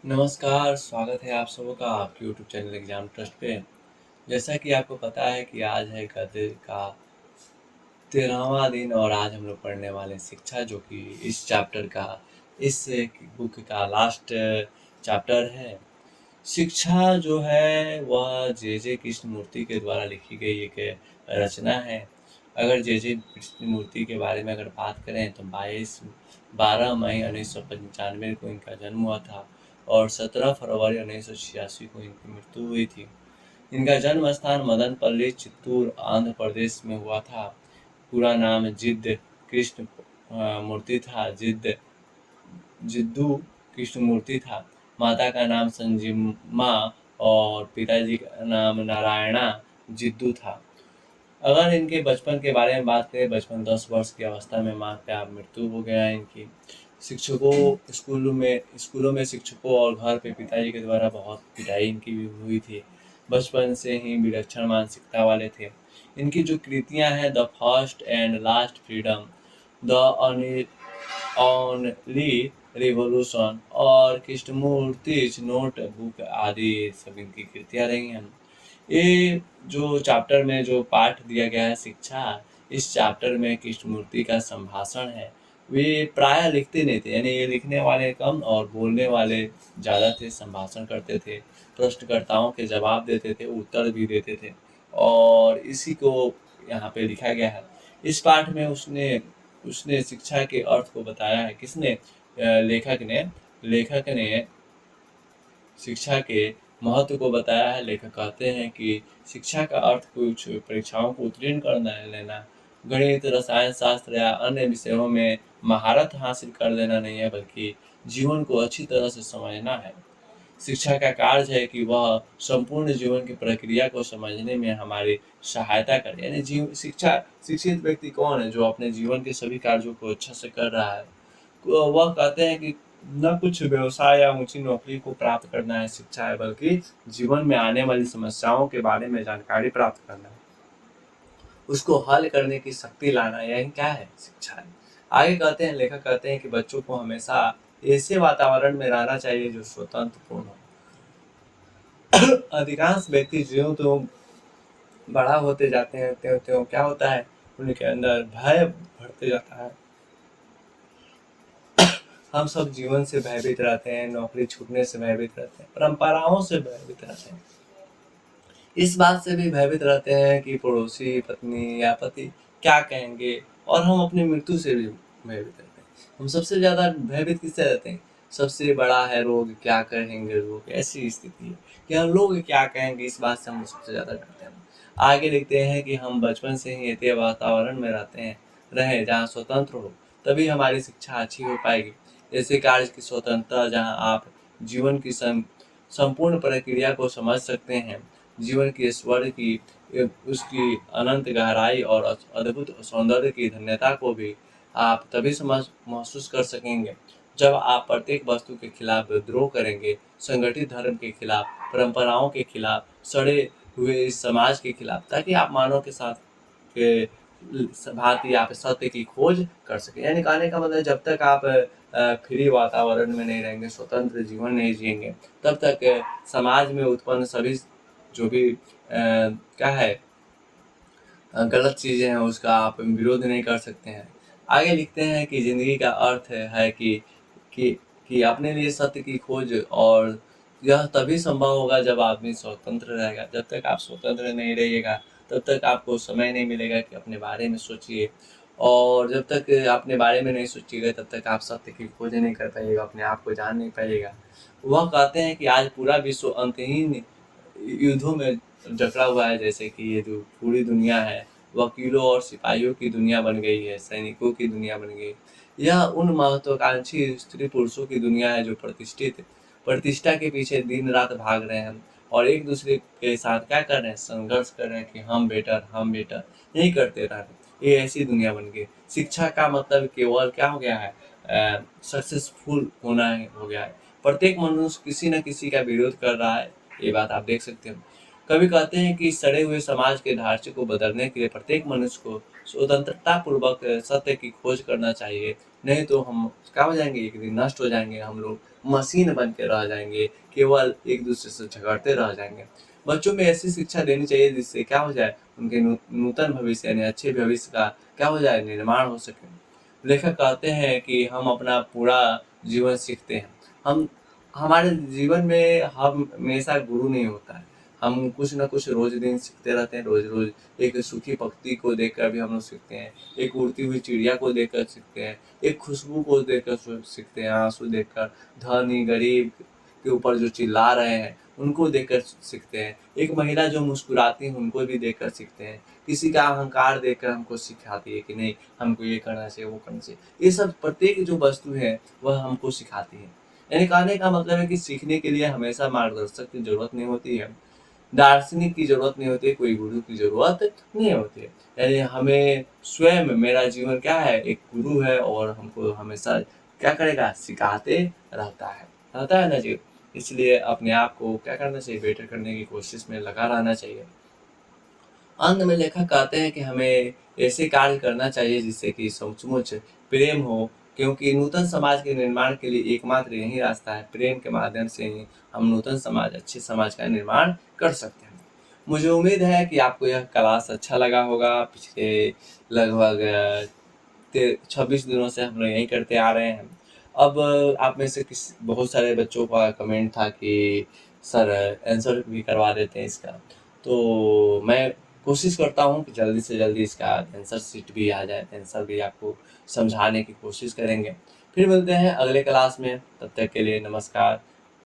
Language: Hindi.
नमस्कार, स्वागत है आप सबों का आपके यूट्यूब चैनल एग्जाम ट्रस्ट पे। जैसा कि आपको पता है कि आज है गद्य का 13वां दिन और आज हम लोग पढ़ने वाले हैं शिक्षा, जो कि इस चैप्टर का, इस बुक का लास्ट चैप्टर है। शिक्षा जो है वह जे कृष्णमूर्ति के द्वारा लिखी गई एक रचना है। अगर जे कृष्णमूर्ति के बारे में अगर बात करें तो 12 मई 1995 को इनका जन्म हुआ था और 17 फरवरी 1986 को इनकी मृत्यु हुई थी। इनका जन्म स्थान मदनपल्ली, चित्तूर, आंध्र प्रदेश में हुआ था। पूरा नाम जिद्द कृष्ण मूर्ति था। जिद्दू कृष्णमूर्ति था। माता का नाम संजीमा और पिताजी का नाम नारायणा जिद्दू था। अगर इनके बचपन के बारे में बात करें, बचपन 10 वर्ष की अवस्था में माँ का मृत्यु हो गया है इनकी। स्कूलों में शिक्षकों और घर पे पिताजी के द्वारा बहुत पिटाई इनकी भी हुई थी। बचपन से ही विलक्षण मानसिकता वाले थे। इनकी जो कृतियां हैं, the first and last freedom, the only revolution और कृष्णमूर्तिज नोट बुक आदि सब इनकी कृतियां रही हैं। ये जो चैप्टर में जो पाठ दिया गया है शिक्षा, इस चैप्टर में कृष्णमूर्ति का संभाषण है। वे प्रायः लिखते नहीं थे, यानी ये लिखने वाले कम और बोलने वाले ज़्यादा थे। संभाषण करते थे, प्रश्नकर्ताओं के जवाब देते थे, उत्तर भी देते थे, और इसी को यहाँ पे लिखा गया है। इस पाठ में उसने उसने शिक्षा के अर्थ को बताया है। किसने? लेखक ने शिक्षा के महत्व को बताया है। लेखक कहते हैं कि शिक्षा का अर्थ कुछ परीक्षाओं को उत्तीर्ण करना है लेना, गणित, रसायन शास्त्र या अन्य विषयों में महारत हासिल कर लेना नहीं है, बल्कि जीवन को अच्छी तरह से समझना है। शिक्षा का कार्य है कि वह संपूर्ण जीवन की प्रक्रिया को समझने में हमारी सहायता करे। यानी शिक्षित व्यक्ति कौन है? जो अपने जीवन के सभी कार्यों को अच्छा से कर रहा है। वह कहते हैं कि न कुछ व्यवसाय या ऊंची नौकरी को प्राप्त करना है शिक्षा है, बल्कि जीवन में आने वाली समस्याओं के बारे में जानकारी प्राप्त करना है, उसको हल करने की शक्ति लाना, यही क्या है? शिक्षा है। आगे कहते हैं, लेखक कहते हैं कि बच्चों को हमेशा ऐसे वातावरण में रहना चाहिए जो स्वतंत्रपूर्ण हो। अधिकांश व्यक्ति ज्यों त्यों बड़ा होते जाते हैं, त्यों त्यों क्या होता है? उनके अंदर भय बढ़ते जाता है। हम सब जीवन से भयभीत रहते हैं, नौकरी छूटने से भयभीत रहते हैं, परंपराओं से भयभीत रहते हैं, इस बात से भी भयभीत रहते हैं कि पड़ोसी, पत्नी या पति क्या कहेंगे, और हम अपनी मृत्यु से भी भयभीत रहते हैं। हम सबसे ज्यादा भयभीत किससे रहते हैं? सबसे बड़ा है रोग, क्या कहेंगे लोग, ऐसी स्थिति है कि हम लोग क्या कहेंगे, इस बात से हम सबसे ज्यादा डरते हैं। आगे लिखते हैं कि हम बचपन से ही ऐसे वातावरण में रहे जहाँ स्वतंत्र हो, तभी हमारी शिक्षा अच्छी हो पाएगी। ऐसे कार्य की स्वतंत्रता जहाँ आप जीवन की संपूर्ण प्रक्रिया को समझ सकते हैं, जीवन के स्वर की, उसकी अनंत गहराई और अद्भुत सौंदर्य की धन्यता को भी आप तभी महसूस कर सकेंगे जब आप प्रत्येक वस्तु के खिलाफ विद्रोह करेंगे, संगठित धर्म के खिलाफ, परंपराओं के खिलाफ, सड़े हुए इस समाज के खिलाफ, ताकि आप मानव के साथ के भांति आप सत्य की खोज कर सके। यानी कहने का मतलब, जब तक आप फ्री वातावरण में नहीं रहेंगे, स्वतंत्र जीवन नहीं जिएंगे, तब तक समाज में उत्पन्न सभी जो भी क्या है गलत चीजें हैं, उसका आप विरोध नहीं कर सकते हैं। आगे लिखते हैं कि जिंदगी का अर्थ है कि कि अपने लिए सत्य की खोज, और यह तभी संभव होगा जब आदमी स्वतंत्र रहेगा। जब तक आप स्वतंत्र नहीं रहिएगा, तब तक आपको समय नहीं मिलेगा कि अपने बारे में सोचिए, और जब तक अपने बारे में नहीं सोचिएगा, तब तक आप सत्य की खोज नहीं कर पाइएगा, अपने आप को जान नहीं पाइएगा। वह कहते हैं कि आज पूरा विश्व अंतहीन युद्धों में जकड़ा हुआ है। जैसे कि ये जो पूरी दुनिया है, वकीलों और सिपाहियों की दुनिया बन गई है, सैनिकों की दुनिया बन गई। यह उन महत्वाकांक्षी स्त्री पुरुषों की दुनिया है जो प्रतिष्ठा के पीछे दिन रात भाग रहे हैं, और एक दूसरे के साथ क्या कर रहे हैं? संघर्ष कर रहे हैं कि हम बेटर यही करते रह रहे। ये ऐसी दुनिया बन गई। शिक्षा का मतलब केवल क्या हो गया है? सक्सेसफुल होना हो गया है। प्रत्येक मनुष्य किसी न किसी का विरोध कर रहा है, ये बात आप देख सकते हो। कभी कहते हैं कि सड़े हुए समाज के ढांचे को बदलने के लिए प्रत्येक मनुष्य को स्वतंत्रता पूर्वक सत्य की खोज करना चाहिए, नहीं तो हम क्या हो जाएंगे, एक दिन नष्ट हो जाएंगे, हम लोग मशीन बन के रह जाएंगे, केवल एक दूसरे से झगड़ते रह जाएंगे। बच्चों में ऐसी शिक्षा देनी चाहिए जिससे क्या हो जाए, उनके नूतन भविष्य यानी अच्छे भविष्य का क्या हो जाए, निर्माण हो सके। लेखक कहते हैं कि हम अपना पूरा जीवन सीखते हैं। हम हमारे जीवन में हम हमेशा गुरु नहीं होता है, हम कुछ ना कुछ रोज दिन सीखते रहते हैं। रोज रोज एक सूखी पत्ती को देखकर भी हम लोग सीखते हैं, एक उड़ती हुई चिड़िया को देखकर सीखते हैं, एक खुशबू को देखकर सीखते हैं, आंसू देखकर, धनी गरीब के ऊपर जो चिल्ला रहे हैं उनको देखकर सीखते हैं, एक महिला जो मुस्कुराती है उनको भी देखकर सीखते हैं, किसी का अहंकार देखकर हमको सिखाती है कि नहीं हमको ये करना चाहिए, वो करना चाहिए। ये सब प्रत्येक जो वस्तु है वह हमको सिखाती है। यानी कहने का मतलब है कि सीखने के लिए हमेशा मार्गदर्शक की जरूरत नहीं होती है, दार्शनिक की जरूरत नहीं होती है, कोई गुरु की जरूरत नहीं होती है। यानी हमें स्वयं, मेरा जीवन क्या है, एक गुरु है और हमको हमेशा क्या करेगा, सिखाते रहता है ना जी। इसलिए अपने आप को क्या करना चाहिए, बेटर करने की कोशिश में लगा रहना चाहिए। अंत में लेखक कहते हैं कि हमें ऐसे कार्य करना चाहिए जिससे कि सचमुच प्रेम हो, क्योंकि नूतन समाज के निर्माण के लिए एकमात्र यही रास्ता है, प्रेम के माध्यम से ही हम नूतन समाज, अच्छे समाज का निर्माण कर सकते हैं। मुझे उम्मीद है कि आपको यह क्लास अच्छा लगा होगा। पिछले लगभग 26 दिनों से हम लोग यही करते आ रहे हैं। अब आप में से बहुत सारे बच्चों का कमेंट था कि सर आंसर भी करवा देते हैं इसका, तो मैं कोशिश करता हूँ कि जल्दी से जल्दी इसका आंसर शीट भी आ जाए, आंसर भी आपको समझाने की कोशिश करेंगे। फिर मिलते हैं अगले क्लास में, तब तक के लिए नमस्कार।